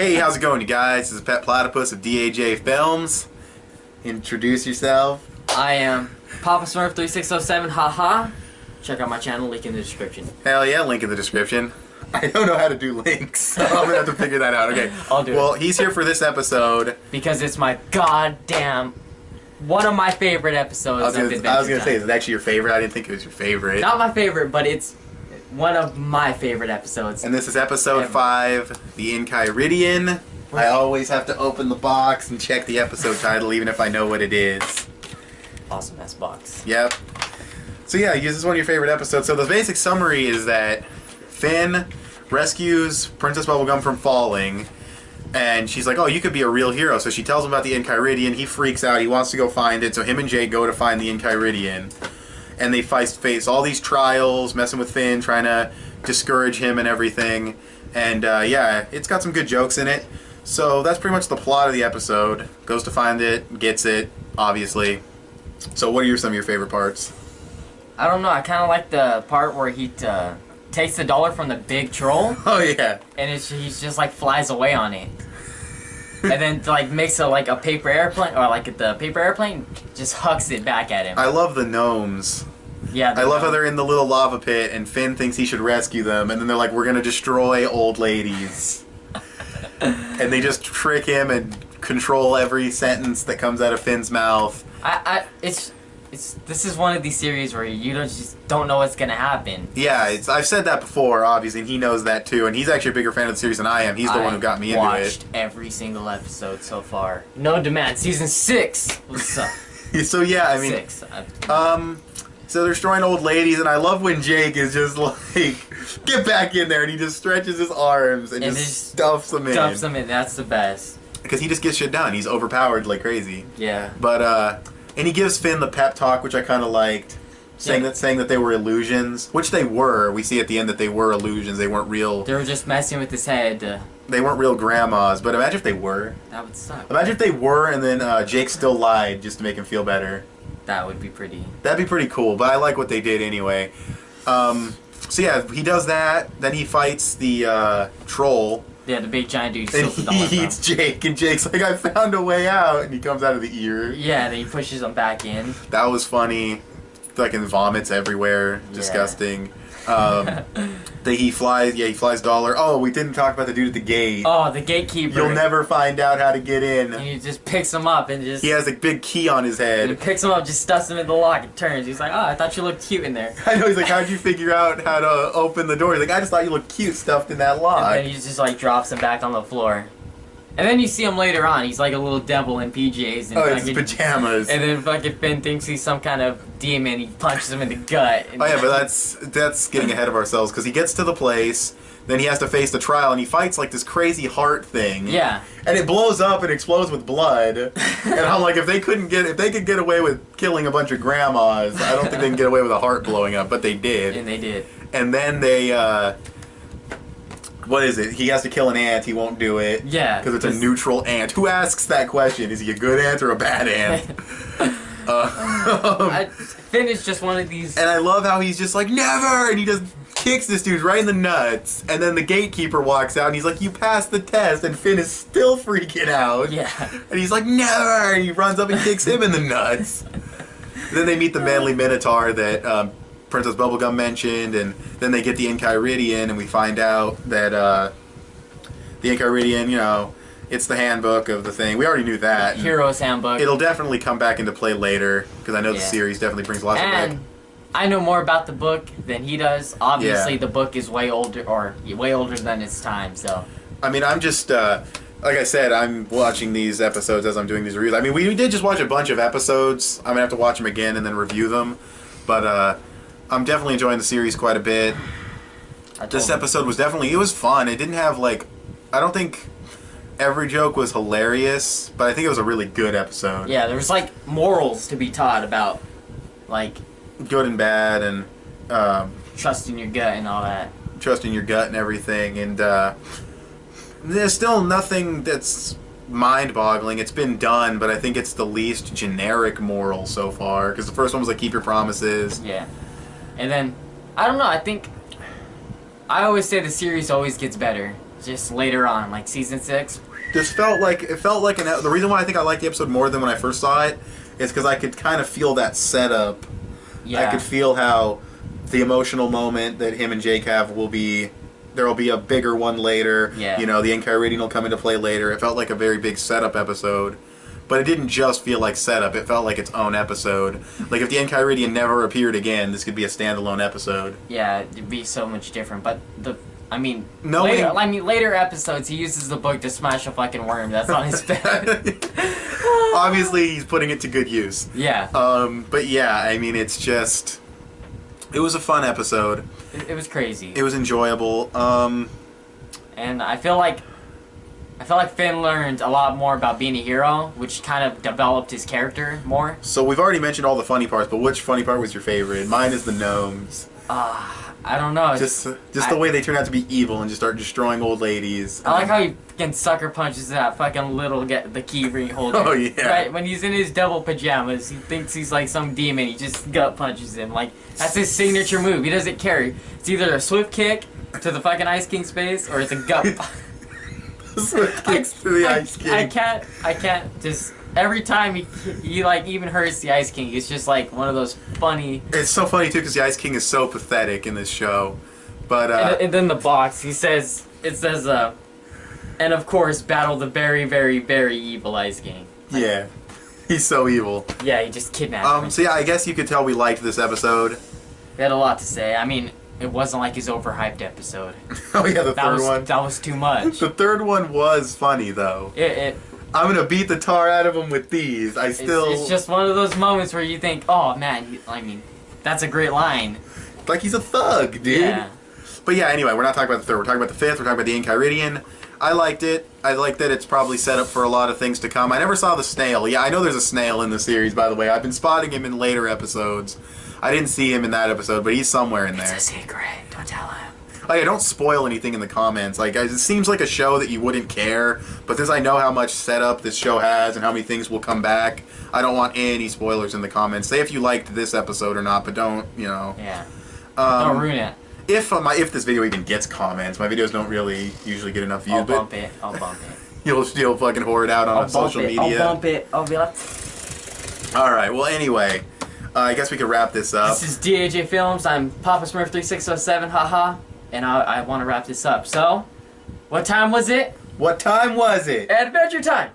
Hey, how's it going, you guys? This is Petplatypus of DAJ Films. Introduce yourself. I am Papasmurf3607haha. Check out my channel, link in the description. Hell yeah, link in the description. I don't know how to do links, so I'm gonna have to figure that out. Okay. I'll do it. Well, he's here for this episode. Because it's my goddamn... one of my favorite episodes of Adventure I was gonna say, Time. is it actually your favorite? I didn't think it was your favorite. Not my favorite, but it's one of my favorite episodes. And this is episode 5, The Enchiridion. I always have to open the box and check the episode title, even if I know what it is. Awesome ass box. Yep. So yeah, this is one of your favorite episodes. So the basic summary is that Finn rescues Princess Bubblegum from falling, and she's like, oh, you could be a real hero. So she tells him about the Enchiridion. He freaks out. He wants to go find it. So him and Jake go to find the Enchiridion. And they face all these trials, messing with Finn, trying to discourage him and everything. And yeah, it's got some good jokes in it. So that's pretty much the plot of the episode. Goes to find it, gets it, obviously. So what are some of your favorite parts? I don't know, I kind of like the part where he takes the dollar from the big troll. Oh yeah. And he just like flies away on it. And then like makes a paper airplane, or like the paper airplane just hucks it back at him. I love the gnomes. Yeah. I love how they're in the little lava pit and Finn thinks he should rescue them, and then they're like, we're gonna destroy old ladies. And they just trick him and control every sentence that comes out of Finn's mouth. This is one of these series where you just don't know what's gonna happen. Yeah, I've said that before, obviously, and he knows that too, and he's actually a bigger fan of the series than I am. He's the one who got me into it. I watched every single episode so far. No Demand, season 6. What's up? So yeah, I mean, 6. So they're destroying old ladies, and I love when Jake is just like, get back in there, and he just stretches his arms and just stuffs them in. Stuffs them in, that's the best. Because he just gets shit done. He's overpowered like crazy. Yeah. But, and he gives Finn the pep talk, which I kind of liked, saying that they were illusions, which they were. We see at the end that they were illusions. They weren't real. They were just messing with his head. They weren't real grandmas, but imagine if they were. That would suck. Imagine if they were, and then Jake still lied just to make him feel better. That would be pretty... That'd be pretty cool, but I like what they did anyway. So yeah, he does that, then he fights the troll. Yeah, the big giant dude. And he eats Jake, and Jake's like, I found a way out, and he comes out of the ear. Yeah, then he pushes him back in. That was funny. Fucking vomits everywhere. Disgusting. He flies dollar. Oh, we didn't talk about the dude at the gate. Oh, the gatekeeper. You'll never find out how to get in. And he just picks him up and just... He has a big key on his head. And he picks him up, just stuffs him in the lock and turns. He's like, oh, I thought you looked cute in there. I know, he's like, how'd you figure out how to open the door? He's like, I just thought you looked cute stuffed in that lock. And then he just like drops him back on the floor. And then you see him later on. He's like a little devil in PJs. And it's his pajamas. And then fucking Finn thinks he's some kind of demon. He punches him in the gut. Oh yeah, but that's getting ahead of ourselves, because he gets to the place, then he has to face the trial, and he fights like this crazy heart thing. Yeah. And it blows up and explodes with blood. And I'm like, if they could get away with killing a bunch of grandmas, I don't think they can get away with a heart blowing up, but they did. And they did. And then they what is it? He has to kill an ant. He won't do it. Yeah. Because it's a neutral ant. Who asks that question? Is he a good ant or a bad ant? Finn is just one of these... And I love how he's just like, never! And he just kicks this dude right in the nuts. And then the gatekeeper walks out and he's like, you passed the test. And Finn is still freaking out. Yeah. And he's like, never! And he runs up and kicks him in the nuts. Then they meet the manly minotaur that Princess Bubblegum mentioned, and then they get the Enchiridion, and we find out that the Enchiridion, you know, it's the handbook of the thing. We already knew that. Hero's handbook. It'll definitely come back into play later, because I know the series definitely brings lots of back. I know more about the book than he does. Obviously, the book is way older than its time, so... I mean, I'm just, like I said, I'm watching these episodes as I'm doing these reviews. I mean, we did just watch a bunch of episodes. I'm going to have to watch them again and then review them, but, I'm definitely enjoying the series quite a bit. This episode was it was fun. It didn't have, like, I don't think every joke was hilarious, but I think it was a really good episode. Yeah, there was, like, morals to be taught about, like... good and bad, and, trusting your gut and all that. Trusting your gut and everything, and, there's still nothing that's mind-boggling. It's been done, but I think it's the least generic moral so far, because the first one was, like, keep your promises. Yeah. And then, I don't know, I think... I always say the series always gets better. just later on, like season 6. Just felt like the reason why I think I liked the episode more than when I first saw it is because I could kind of feel that setup. Yeah. I could feel how the emotional moment that him and Jake have will be. There will be a bigger one later. Yeah. You know, the Enchiridion will come into play later. It felt like a very big setup episode. But it didn't just feel like setup. It felt like its own episode. Like, if the Enchiridion never appeared again, this could be a standalone episode. Yeah, it'd be so much different. But Knowing- later episodes, he uses the book to smash a fucking worm that's on his bed. Obviously, he's putting it to good use. Yeah. But yeah, I mean, it's just... It was a fun episode. It was crazy. It was enjoyable. And I feel like Finn learned a lot more about being a hero, which kind of developed his character more. So we've already mentioned all the funny parts, but which funny part was your favorite? Mine is the gnomes. I don't know. Just the way they turn out to be evil and just start destroying old ladies. I like how he fucking sucker punches that fucking the key ring holder. Oh, yeah. Right, when he's in his double pajamas, he thinks he's like some demon, he just gut punches him. Like, that's his signature move. He doesn't care. It's either a swift kick to the fucking Ice King's face, or it's a gut Swift kicks to the Ice King. I can't just... Every time he like even hurts the Ice King, it's just like one of those funny... It's so funny, too, because the Ice King is so pathetic in this show. But, and then the box, it says, and of course, battle the very, very, very evil Ice King. Like, yeah. He's so evil. Yeah, he just kidnapped him. So yeah, I guess you could tell we liked this episode. He had a lot to say. I mean, it wasn't like his overhyped episode. Oh yeah, the third one. That was too much. The third one was funny, though. I'm gonna beat the tar out of him with these. It's just one of those moments where you think, oh man, that's a great line. Like, he's a thug, dude. Yeah. But yeah, anyway, we're not talking about the third. We're talking about the fifth. We're talking about the Enchiridion. I liked it. I like that it's probably set up for a lot of things to come. I never saw the snail. Yeah, I know there's a snail in the series, by the way. I've been spotting him in later episodes. I didn't see him in that episode, but he's somewhere in there. It's a secret. Don't tell him. Oh yeah, don't spoil anything in the comments. Like, it seems like a show that you wouldn't care, but since I know how much setup this show has and how many things will come back, I don't want any spoilers in the comments. Say if you liked this episode or not, but don't, you know. Yeah. Don't ruin it. If this video even gets comments, my videos don't really usually get enough views. I'll bump it. You'll still fucking whore it out on social media. I'll bump it. I'll be like... Alright, well anyway, I guess we could wrap this up. This is DAJ Films. I'm Papasmurf3607haha. And I want to wrap this up. So, what time was it? What time was it? Adventure time!